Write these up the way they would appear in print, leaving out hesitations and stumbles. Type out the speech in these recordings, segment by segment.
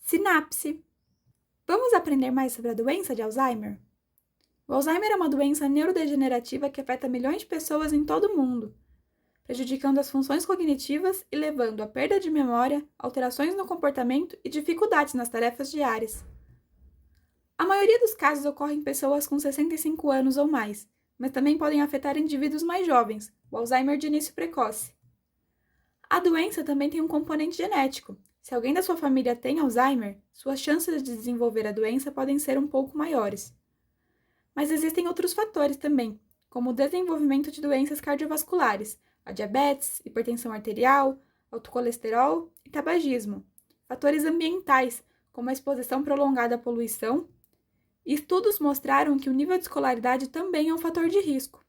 Sinapse! Vamos aprender mais sobre a doença de Alzheimer? O Alzheimer é uma doença neurodegenerativa que afeta milhões de pessoas em todo o mundo, prejudicando as funções cognitivas e levando à perda de memória, alterações no comportamento e dificuldades nas tarefas diárias. A maioria dos casos ocorre em pessoas com 65 anos ou mais, mas também podem afetar indivíduos mais jovens, o Alzheimer de início precoce. A doença também tem um componente genético. Se alguém da sua família tem Alzheimer, suas chances de desenvolver a doença podem ser um pouco maiores. Mas existem outros fatores também, como o desenvolvimento de doenças cardiovasculares, a diabetes, hipertensão arterial, alto colesterol e tabagismo. Fatores ambientais, como a exposição prolongada à poluição. E estudos mostraram que o nível de escolaridade também é um fator de risco.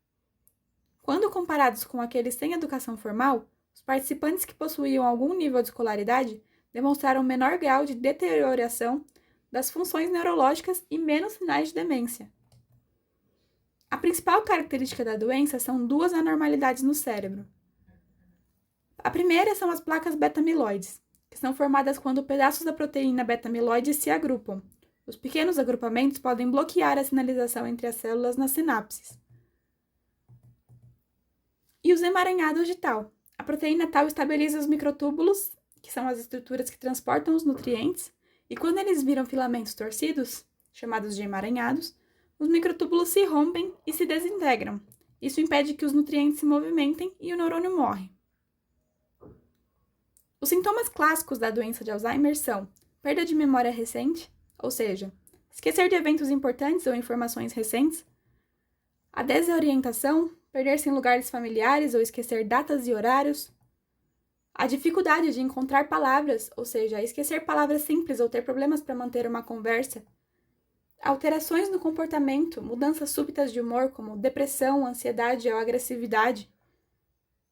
Quando comparados com aqueles sem educação formal, os participantes que possuíam algum nível de escolaridade demonstraram menor grau de deterioração das funções neurológicas e menos sinais de demência. A principal característica da doença são duas anormalidades no cérebro. A primeira são as placas beta-amiloides, que são formadas quando pedaços da proteína beta-amiloide se agrupam. Os pequenos agrupamentos podem bloquear a sinalização entre as células nas sinapses. E os emaranhados de Tau. A proteína Tau estabiliza os microtúbulos, que são as estruturas que transportam os nutrientes, e quando eles viram filamentos torcidos, chamados de emaranhados, os microtúbulos se rompem e se desintegram. Isso impede que os nutrientes se movimentem e o neurônio morre. Os sintomas clássicos da doença de Alzheimer são perda de memória recente, ou seja, esquecer de eventos importantes ou informações recentes, a desorientação, perder-se em lugares familiares ou esquecer datas e horários, a dificuldade de encontrar palavras, ou seja, esquecer palavras simples ou ter problemas para manter uma conversa, alterações no comportamento, mudanças súbitas de humor como depressão, ansiedade ou agressividade,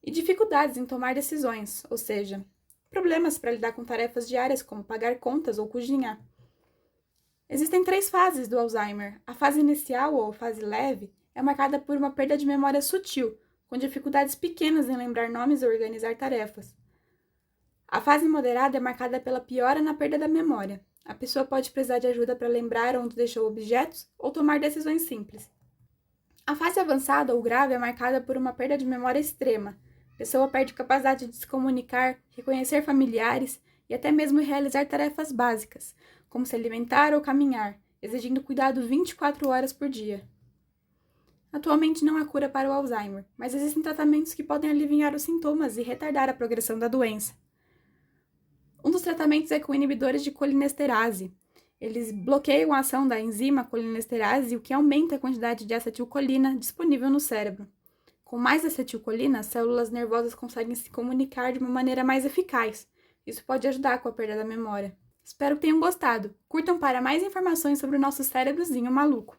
e dificuldades em tomar decisões, ou seja, problemas para lidar com tarefas diárias como pagar contas ou cozinhar. Existem 3 fases do Alzheimer. A fase inicial, ou fase leve, é marcada por uma perda de memória sutil, com dificuldades pequenas em lembrar nomes ou organizar tarefas. A fase moderada é marcada pela piora na perda da memória. A pessoa pode precisar de ajuda para lembrar onde deixou objetos ou tomar decisões simples. A fase avançada ou grave é marcada por uma perda de memória extrema. A pessoa perde capacidade de se comunicar, reconhecer familiares e até mesmo realizar tarefas básicas, como se alimentar ou caminhar, exigindo cuidado 24 horas por dia. Atualmente não há cura para o Alzheimer, mas existem tratamentos que podem aliviar os sintomas e retardar a progressão da doença. Um dos tratamentos é com inibidores de colinesterase. Eles bloqueiam a ação da enzima colinesterase, o que aumenta a quantidade de acetilcolina disponível no cérebro. Com mais acetilcolina, as células nervosas conseguem se comunicar de uma maneira mais eficaz. Isso pode ajudar com a perda da memória. Espero que tenham gostado. Curtam para mais informações sobre o nosso cérebrozinho maluco.